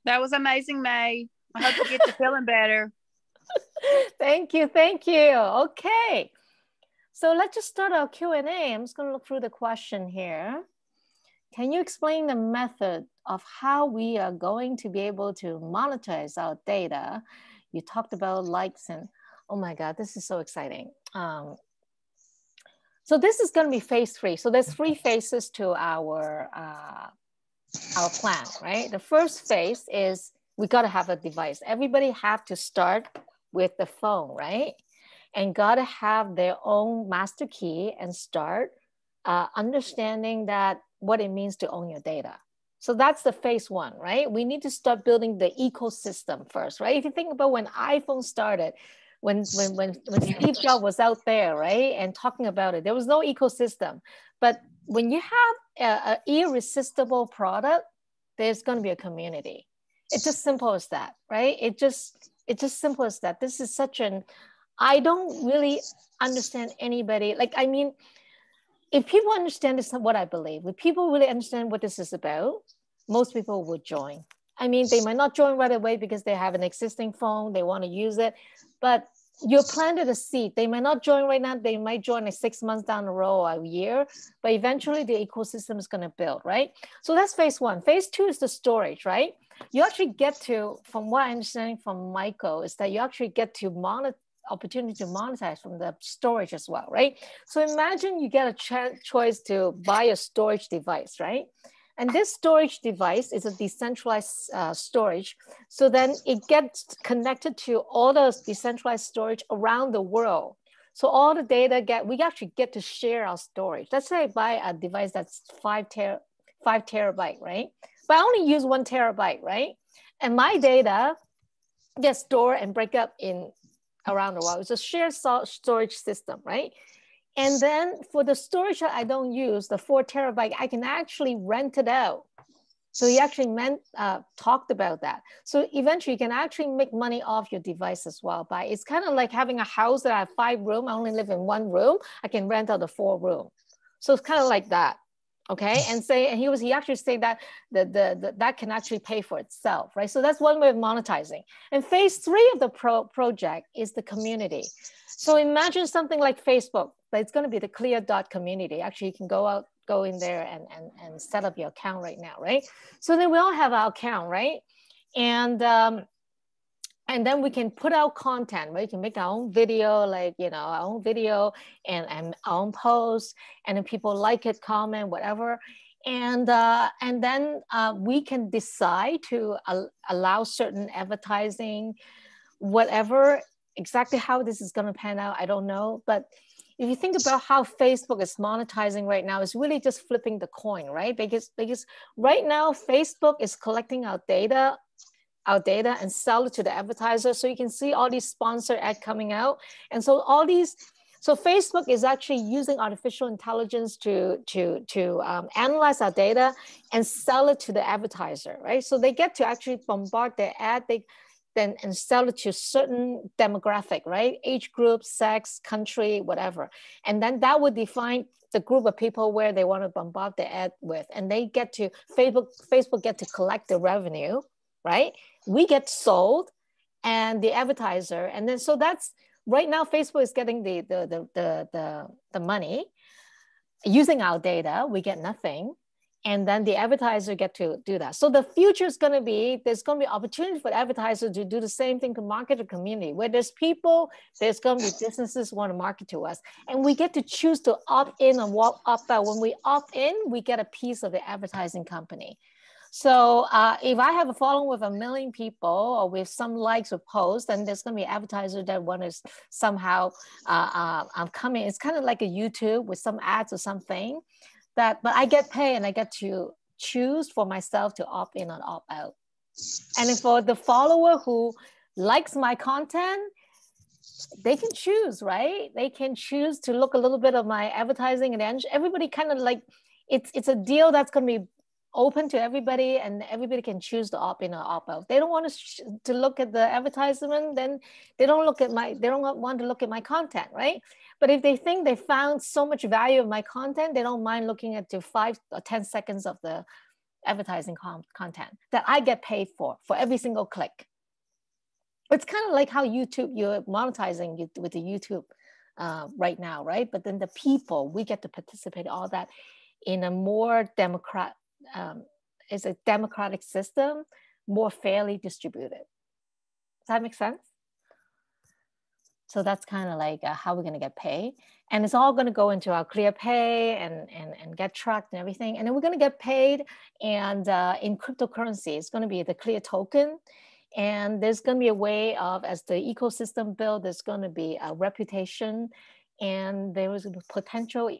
That was amazing, May. I hope you get to feeling better. Thank you. Thank you. Okay. So let's just start our Q&A. I'm just going to look through the question here. Can you explain the method of how we are going to be able to monetize our data? You talked about likes and, oh my God, this is so exciting. So this is going to be phase 3. So there's 3 phases to our plan, right? The first phase is we got to have a device. Everybody have to start with the phone, right? And got to have their own master key and start understanding that what it means to own your data. So that's the phase 1, right? We need to start building the ecosystem first, right? If you think about when iPhone started, when Steve Jobs was out there, right, and talking about it, there was no ecosystem. But when you have an irresistible product, there's going to be a community. It's just simple as that, right? It's just simple as that. This is such an, I don't really understand anybody. Like, I mean, if people understand this, what I believe, if people really understand what this is about, most people would join. I mean, they might not join right away because they have an existing phone, they want to use it, but you planted a seed. They might not join right now. They might join like 6 months down the road or a year, but eventually the ecosystem is going to build, right? So that's phase 1. Phase 2 is the storage, right? You actually get to, from what I understand from Michael, is that you actually get to opportunity to monetize from the storage as well, right? So imagine you get a choice to buy a storage device, right? And this storage device is a decentralized storage. So then it gets connected to all the decentralized storage around the world. So all the data we actually get to share our storage. Let's say I buy a device that's 5 terabyte, right? But I only use 1 terabyte, right? And my data gets stored and break up in around the world. It's a shared storage system, right? And then for the storage that I don't use, the 4 terabyte, I can actually rent it out. So he actually talked about that. So eventually you can actually make money off your device as well. But it's kind of like having a house that I have 5 rooms. I only live in 1 room. I can rent out the 4 room. So it's kind of like that. Okay, and he actually said that that can actually pay for itself, right? So that's one way of monetizing. And phase 3 of the project is the community. So imagine something like Facebook, but it's going to be the clear.community. Actually, you can go in there and set up your account right now, right? So then we all have our account, right? And then we can put out content, right? We can make our own video, like, our own video and our own posts, and then people like it, comment, whatever. And then we can decide to allow certain advertising, whatever. Exactly how this is going to pan out, I don't know. But if you think about how Facebook is monetizing right now, it's really just flipping the coin, right? Because right now, Facebook is collecting our data and sell it to the advertiser. So you can see all these sponsored ads coming out. And so so Facebook is actually using artificial intelligence to analyze our data and sell it to the advertiser, right? So they get to actually bombard their ad and sell it to certain demographic, right? Age group, sex, country, whatever. And then that would define the group of people where they want to bombard the ad with. And they get to, Facebook get to collect the revenue, right? We get sold and the advertiser. And then, so that's, right now, Facebook is getting the money. Using our data, we get nothing. And then the advertiser get to do that. So the future is going to be, there's going to be opportunity for the advertiser to do the same thing to market the community. Where there's people, there's going to be businesses want to market to us. And we get to choose to opt in and opt out. When we opt in, we get a piece of the advertising company. So if I have a following with 1 million people or with some likes or posts, then there's going to be an advertiser that want to somehow come in. It's kind of like a YouTube with some ads or something. But I get paid and I get to choose for myself to opt in or opt out. And for the follower who likes my content, they can choose, right? They can choose to look a little bit of my advertising, and then everybody kind of like, it's a deal that's going to be open to everybody, and everybody can choose to opt in or opt out. If they don't want to look at the advertisement, then they don't want to look at my content, right? But if they think they found so much value of my content, they don't mind looking at the 5 or 10 seconds of the advertising content that I get paid for every single click. It's kind of like how YouTube, you're monetizing with the YouTube right now, right? But then the people, we get to participate all that in a more is a democratic system, more fairly distributed. Does that make sense? So that's kind of like how we're going to get paid. And it's all going to go into our ClearPay and get tracked and everything. And then we're going to get paid. And in cryptocurrency, it's going to be the Clear token. And there's going to be a way of, as the ecosystem build, there's going to be a reputation. And there is a potential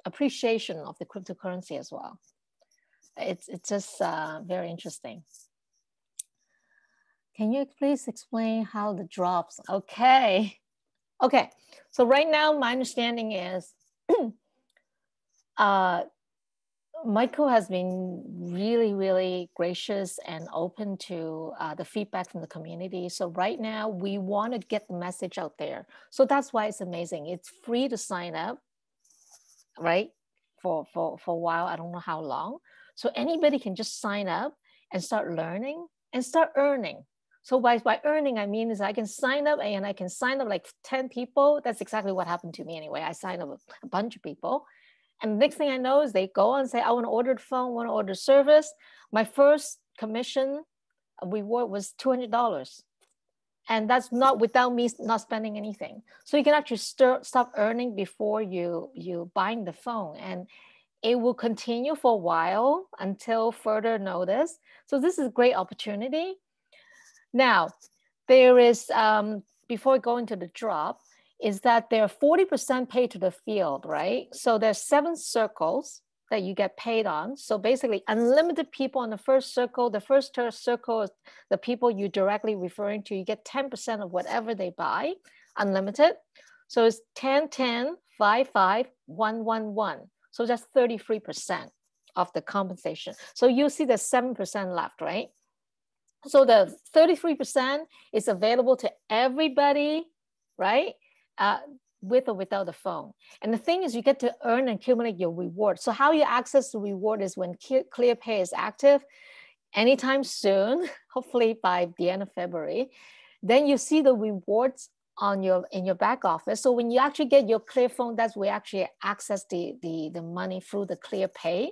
appreciation of the cryptocurrency as well. It's just very interesting. Can you please explain how the drops? Okay. So right now, my understanding is Michael has been really, really gracious and open to the feedback from the community. So right now, we want to get the message out there. So that's why it's amazing. It's free to sign up, right? For a while, I don't know how long. So anybody can just sign up and start learning and start earning. So by earning, I mean is I can sign up and I can sign up like 10 people. That's exactly what happened to me anyway. I signed up a bunch of people. And the next thing I know is they go and say, I want to order the phone, want to order service. My first commission reward was $200. And that's not without me not spending anything. So you can actually start earning before you buying the phone. And it will continue for a while until further notice. So this is a great opportunity. Now, there is, before going to the drop, is that there are 40% paid to the field, right? So there's 7 circles that you get paid on. So basically unlimited people on the first circle. The first circle is the people you're directly referring to. You get 10% of whatever they buy, unlimited. So it's 10, 10, 5, 5, 1, 1, 1. So that's 33% of the compensation. So you see there's 7% left, right? So the 33% is available to everybody, right? With or without the phone. And the thing is you get to earn and accumulate your reward. So how you access the reward is when ClearPay is active anytime soon, hopefully by the end of February, then you see the rewards in your back office. So when you actually get your ClearPhone, that's where you actually access the money through the ClearPay.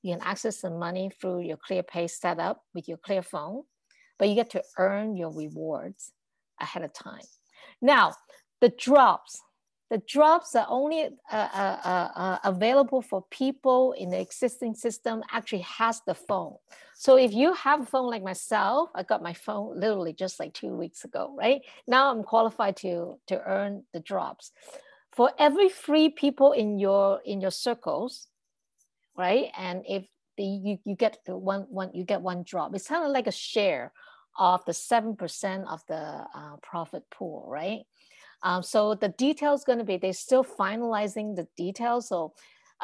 You can access the money through your ClearPay setup with your ClearPhone, but you get to earn your rewards ahead of time. Now, the drops are only available for people in the existing system actually has the phone. So if you have a phone like myself, I got my phone literally just like 2 weeks ago, right? Now I'm qualified to earn the drops. For every 3 people in your circles, right? And if you get one drop, it's kind of like a share of the 7% of the profit pool, right? So the details going to be, they're still finalizing the details. So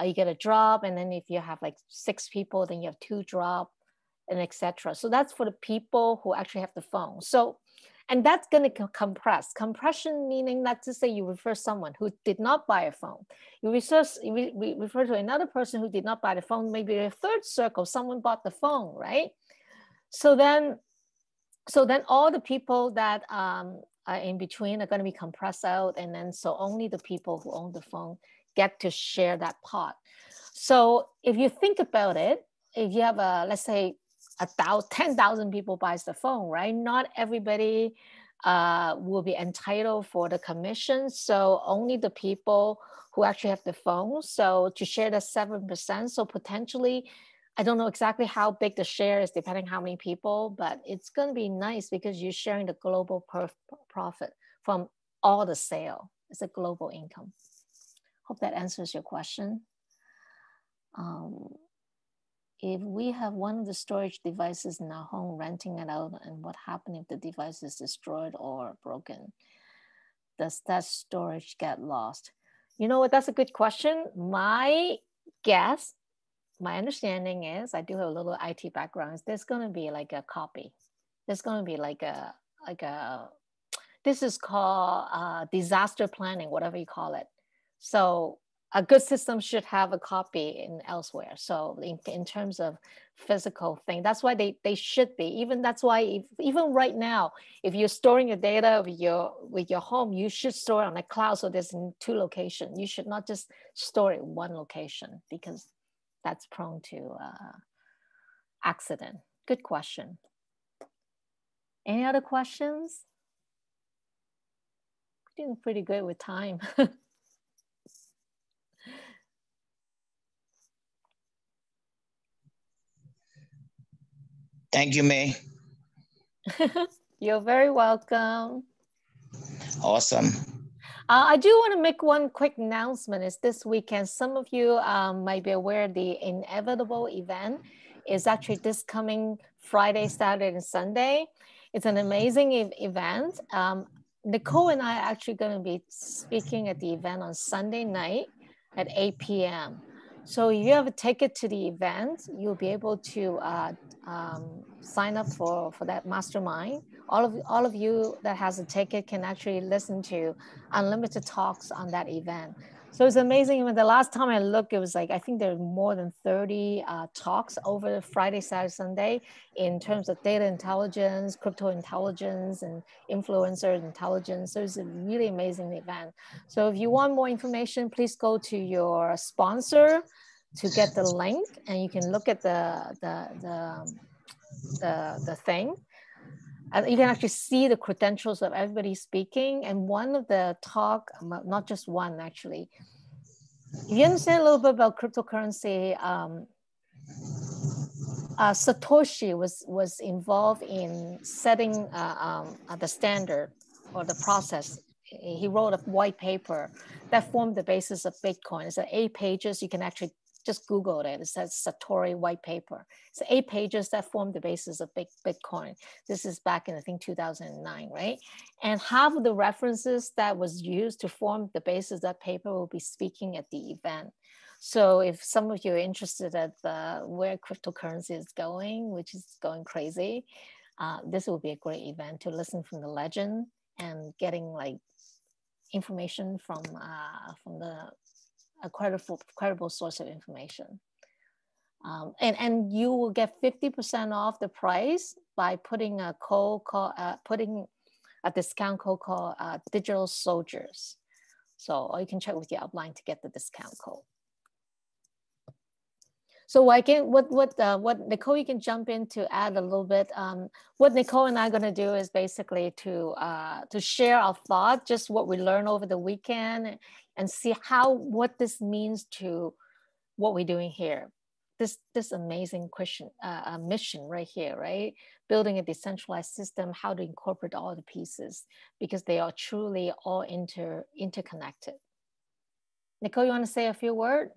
you get a drop, and then if you have like 6 people, then you have 2 drop, and etc. So that's for the people who actually have the phone. So, and that's going to compress. Compression meaning, let's just say you refer someone who did not buy a phone. You refer to another person who did not buy the phone, maybe a 3rd circle, someone bought the phone, right? So then all the people that in between are going to be compressed out, and then so only the people who own the phone get to share that pot. So if you think about it, if you have let's say 10,000 people buys the phone, right? Not everybody will be entitled for the commission. So only the people who actually have the phone. So to share the 7%, so potentially, I don't know exactly how big the share is depending how many people, but it's going to be nice because you're sharing the global profit from all the sale. It's a global income. Hope that answers your question. If we have one of the storage devices in our home, renting it out, and what happens if the device is destroyed or broken? Does that storage get lost? You know what, that's a good question. My guess, my understanding is, I do have a little IT background, there's going to be like a copy. There's going to be like a this is called disaster planning, whatever you call it. So a good system should have a copy in elsewhere. So in terms of physical thing, that's why they should be. Even that's why even right now, if you're storing your data with your home, you should store it on a cloud. So there's in 2 locations. You should not just store it in 1 location because that's prone to accident. Good question. Any other questions? We're doing pretty good with time. Thank you, May. You're very welcome. Awesome. I do want to make one quick announcement. Is this weekend, some of you might be aware the Inevitable event is actually this coming Friday, Saturday, and Sunday. It's an amazing event. Nicole and I are actually going to be speaking at the event on Sunday night at 8 p.m. So if you have a ticket to the event, you'll be able to sign up for that mastermind. All of you that has a ticket can actually listen to unlimited talks on that event. So it's amazing. When the last time I looked, it was like, I think there are more than 30 talks over Friday, Saturday, Sunday in terms of data intelligence, crypto intelligence, and influencer intelligence. So it's a really amazing event. So if you want more information, please go to your sponsor to get the link, and you can look at the thing. You can actually see the credentials of everybody speaking. And one of the talk, not just one actually, if you understand a little bit about cryptocurrency, Satoshi was involved in setting the standard or the process. He wrote a white paper that formed the basis of Bitcoin. It's 8 pages. You can actually just Google it. It says Satori white paper. It's 8 pages that formed the basis of Bitcoin. This is back in, I think, 2009, right? And half of the references that was used to form the basis of that paper will be speaking at the event. So if some of you are interested at where cryptocurrency is going, which is going crazy, this will be a great event to listen from the legend and getting like information from a credible source of information. And you will get 50% off the price by putting a discount code called Digital Soldiers. So, or you can check with your upline to get the discount code. So what Nicole, you can jump in to add a little bit. What Nicole and I are going to do is basically to share our thoughts, just what we learned over the weekend, and see what this means to what we're doing here. This amazing mission right here, right? Building a decentralized system, how to incorporate all the pieces, because they are truly all interconnected. Nicole, you want to say a few words?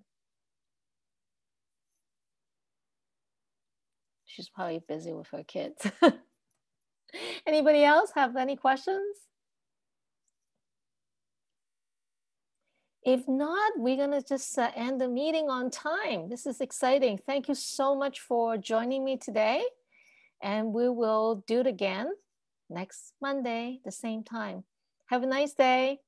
She's probably busy with her kids. Anybody else have any questions? If not, we're gonna just end the meeting on time. This is exciting. Thank you so much for joining me today. And we will do it again next Monday, the same time. Have a nice day.